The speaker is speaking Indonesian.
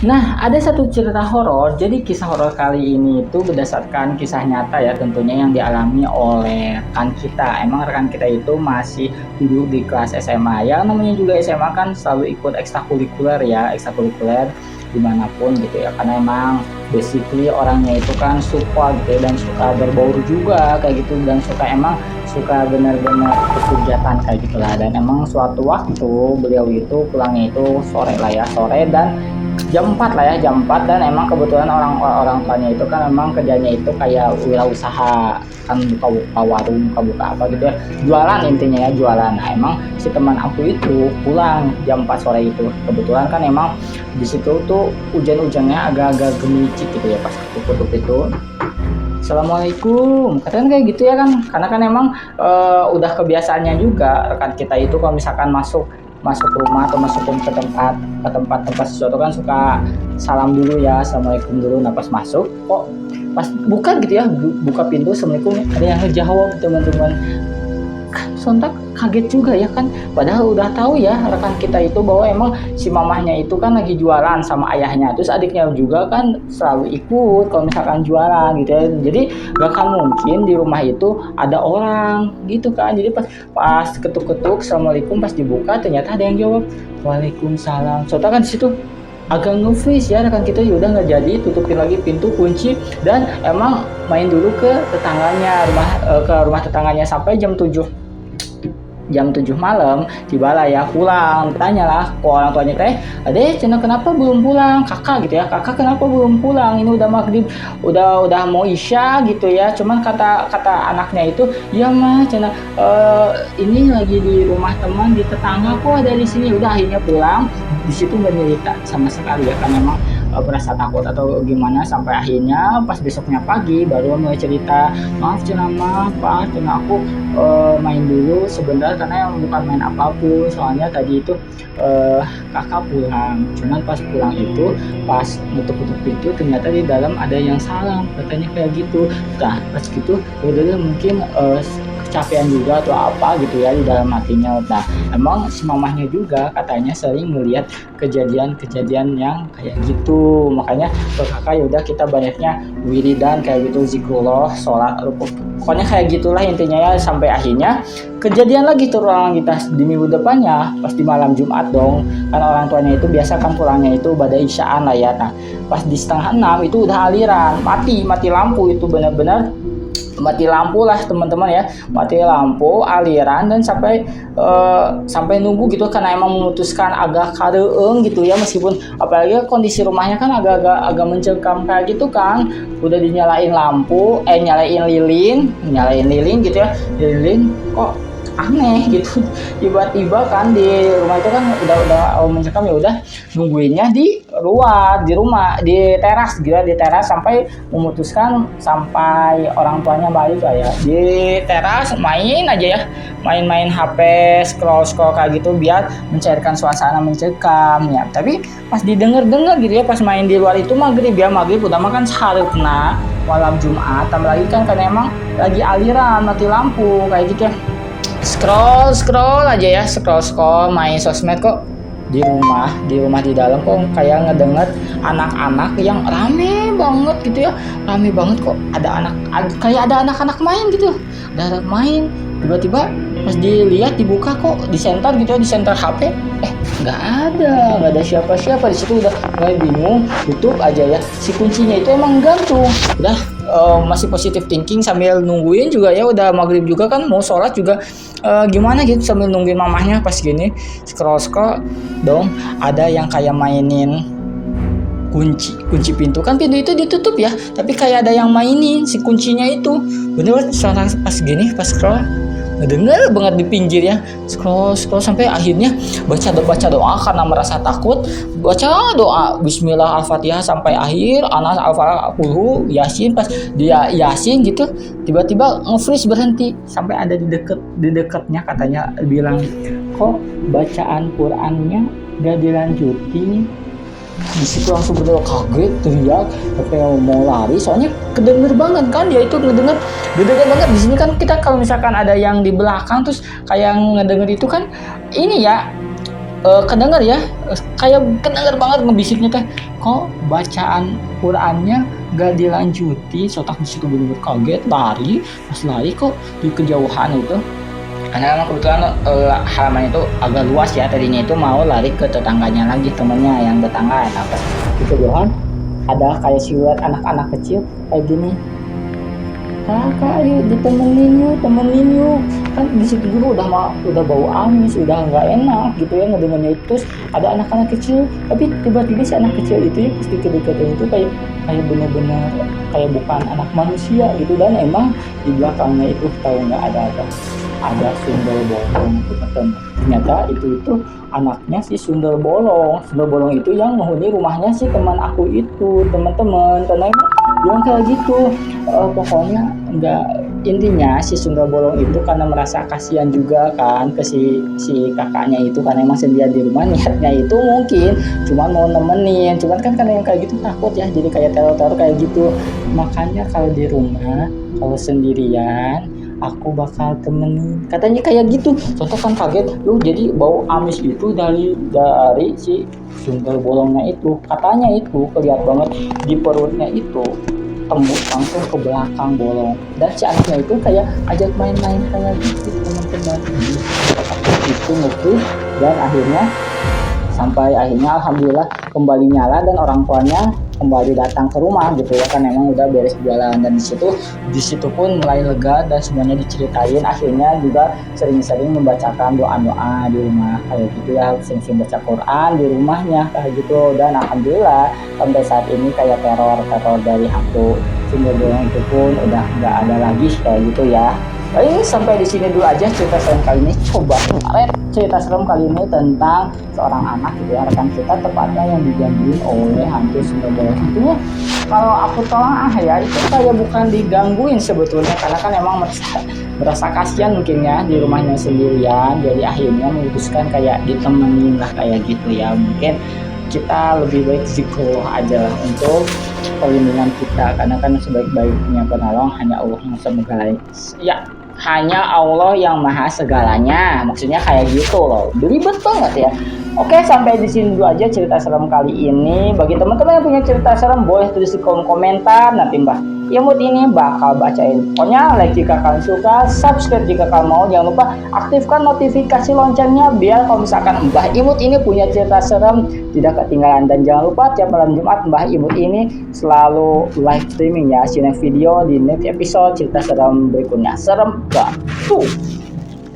Nah, ada satu cerita horor. Jadi kisah horor kali ini itu berdasarkan kisah nyata ya tentunya yang dialami oleh rekan kita. Emang rekan kita itu masih duduk di kelas SMA. Ya namanya juga SMA kan selalu ikut ekstrakurikuler ya, ekstrakurikuler dimanapun gitu ya. Karena emang basically orangnya itu kan suka gitu ya, dan suka berbaur juga kayak gitu, dan suka benar-benar kegiatan kayak gitulah. Dan emang suatu waktu beliau itu pulangnya itu sore lah ya, sore dan jam 4 lah ya, jam 4. Dan emang kebetulan orang orang tuanya itu kan memang kerjanya itu kayak wirausaha, kan buka-buka warung, buka-buka apa gitu ya, jualan intinya ya, jualan. Nah emang si teman aku itu pulang jam 4 sore itu, kebetulan kan emang di situ tuh hujan-hujannya agak-agak gemicit gitu ya pas tutup itu. Assalamualaikum, katanya kayak gitu ya kan, karena kan emang udah kebiasaannya juga rekan kita itu kalau misalkan masuk masuk rumah atau masuk ke tempat sesuatu kan suka salam dulu ya, assalamualaikum dulu. Nah pas masuk kok pas buka gitu ya, buka pintu assalamualaikum, ada yang ngejawab teman-teman. Sontak kaget juga ya kan, padahal udah tahu ya rekan kita itu bahwa emang si mamahnya itu kan lagi jualan sama ayahnya, terus adiknya juga kan selalu ikut kalau misalkan jualan gitu ya. Jadi gak akan mungkin di rumah itu ada orang gitu kan. Jadi pas ketuk-ketuk assalamualaikum, pas dibuka ternyata ada yang jawab waalaikumsalam. Soalnya kan di situ agak nge-freeze ya rekan kita, ya udah nggak jadi, tutupin lagi pintu, kunci, dan emang main dulu ke tetangganya, ke rumah tetangganya sampai jam 7 malam tibalah ya pulang. Tanyalah ke orang tuanya teh, adek cina kenapa belum pulang, kakak gitu ya, kakak kenapa belum pulang, ini udah maghrib, udah mau isya gitu ya. Cuman kata anaknya itu, iya mah cina ini lagi di rumah teman di tetangga kok, ada di sini. Udah akhirnya pulang. Di situ nggak cerita sama sekali ya, kan memang merasa takut atau gimana, sampai akhirnya pas besoknya pagi baru mulai cerita, maaf cina, maaf pak cina, aku main dulu sebentar karena yang bukan main apapun, soalnya tadi itu kakak pulang. Cuman pas pulang itu, pas nutup pintu ternyata di dalam ada yang salam, katanya kayak gitu. Nah pas gitu udah mungkin kecapean juga atau apa gitu ya di dalam hatinya. Nah emang si mamahnya juga katanya sering melihat kejadian-kejadian yang kayak gitu, makanya ke kakak ya udah kita banyaknya wiridan kayak gitu, zikrullah, sholat, pokoknya kayak gitulah intinya ya. Sampai akhirnya kejadian lagi terulang kita di minggu depannya pas di malam Jumat dong, kan orang tuanya itu biasa kan pulangnya itu pada isyaan lah ya. Nah pas di setengah 6 itu udah aliran, mati lampu, itu benar-benar mati lampu lah teman-teman ya, mati lampu, aliran, dan sampai nunggu gitu karena emang memutuskan agak kareeng gitu ya, meskipun apalagi kondisi rumahnya kan agak mencekam kayak gitu kan. Udah dinyalain lampu, nyalain lilin gitu ya, lilin kok aneh gitu. Tiba-tiba kan di rumah itu kan udah mencekam, ya udah nungguinnya di luar, di rumah, di teras gitu ya, di teras sampai memutuskan sampai orang tuanya balik lah ya. Di teras main aja ya, main-main HP, scroll kayak gitu biar mencairkan suasana mencekam ya. Tapi pas didengar gitu ya, pas main di luar itu maghrib udah makan saharepna malam Jumat, tambah lagi kan karena emang lagi aliran mati lampu kayak gitu ya. Scroll aja ya, scroll main sosmed, kok di rumah di dalam kok kayak ngedenger anak-anak yang rame banget gitu ya, rame banget kok, kayak ada anak-anak main gitu, ada main. Tiba-tiba pas dilihat dibuka kok di center gitu ya, di center HP, nggak ada siapa-siapa di situ. Udah mulai bingung, tutup aja ya, si kuncinya itu emang gantung. Udah masih positive thinking sambil nungguin juga ya, udah maghrib juga kan, mau sholat juga gimana gitu sambil nungguin mamahnya. Pas gini scroll dong, ada yang kayak mainin kunci pintu, kan pintu itu ditutup ya, tapi kayak ada yang mainin si kuncinya itu. Bener suara pas gini, pas scroll ngedenger banget di pinggir ya, scroll sampai akhirnya baca doa karena merasa takut, baca doa bismillah al-fatihah sampai akhir, anas al-fatihah, yasin. Pas dia yasin gitu tiba-tiba nge-freeze, berhenti, sampai ada di dekatnya katanya bilang, kok bacaan Qur'annya gak dilanjutin. Di situ langsung bener kaget, teriak sampai mau lari, soalnya kedenger banget kan, dia itu ngedenger banget. Di sini kan kita kalau misalkan ada yang di belakang terus kayak ngedenger itu kan ini ya, kedenger ya, kayak kedenger banget ngebisiknya teh, kok bacaan Qurannya gak dilanjuti, sotak di situ bener-bener kaget, lari, pas lari kok di kejauhan itu. Karena emang kebetulan halaman itu agak luas ya, tadinya itu mau lari ke tetangganya lagi, temennya yang tetangga. Nah pas di kejauhan ada kayak siluet anak-anak kecil kayak gini, kakak ayo ditemenin yuk kan di situ dulu udah bau amis, udah nggak enak gitu ya ngedengarnya itu. Terus ada anak-anak kecil, tapi tiba-tiba si anak kecil itu ya pas deket-deketin itu kayak kayak bener-bener kayak bukan anak manusia gitu. Dan emang di belakangnya itu tahu nggak ada sundel bolong teman-teman. Ternyata itu anaknya si sundel bolong. Sundel bolong itu yang menghuni rumahnya si teman aku itu, teman-teman. Karena emang yang kayak gitu. Pokoknya enggak, intinya si sundel bolong itu karena merasa kasihan juga kan ke si kakaknya itu, karena emang sendirian di rumah, niatnya itu mungkin cuman mau nemenin, cuman kan karena yang kayak gitu takut ya, jadi kayak teror-teror kayak gitu. Makanya kalau di rumah, kalau sendirian aku bakal temenin katanya kayak gitu. Contoh kan kaget lu, jadi bau amis itu dari si sundel bolongnya itu, katanya itu kelihatan banget di perutnya itu, tembus langsung ke belakang bolong. Dan si anaknya itu kayak ajak main-main kayak gitu teman-teman. Itu ngepush, dan sampai akhirnya alhamdulillah kembali nyala dan orang tuanya kembali datang ke rumah gitu ya, kan emang udah beres jualan. Dan di situ pun mulai lega dan semuanya diceritain. Akhirnya juga sering-sering membacakan doa-doa di rumah kayak gitu ya, sering-sering baca Quran di rumahnya kayak gitu. Dan alhamdulillah sampai saat ini kayak teror dari hantu sumber bolong itu pun udah nggak ada lagi kayak gitu ya. Baik, sampai di sini dulu aja cerita serem kali ini. Coba cerita serem kali ini tentang seorang anak gitu ya, rekan kita tepatnya yang digangguin oleh hantu sumber bolong itu ya. Kalau aku tolong ya, itu kayak bukan digangguin sebetulnya, karena kan emang merasa kasihan mungkin ya di rumahnya sendirian, jadi akhirnya memutuskan kayak ditemenin lah kayak gitu ya. Mungkin kita lebih baik zikrullah aja lah untuk perlindungan kita, karena kan sebaik-baiknya penolong hanya Allah yang segalanya ya, hanya Allah yang maha segalanya, maksudnya kayak gitu loh, belibet banget ya. Oke, sampai di sini dulu aja cerita serem kali ini. Bagi teman-teman yang punya cerita serem boleh tulis di kolom komentar, nanti Mbah Imut ini bakal bacain. Pokoknya like jika kalian suka, subscribe jika kalian mau, jangan lupa aktifkan notifikasi loncengnya biar kalau misalkan Mbah Imut ini punya cerita serem tidak ketinggalan. Dan jangan lupa tiap malam Jumat Mbah Imut ini selalu live streaming ya, see next video di next episode cerita serem berikutnya. Serem gak tuh.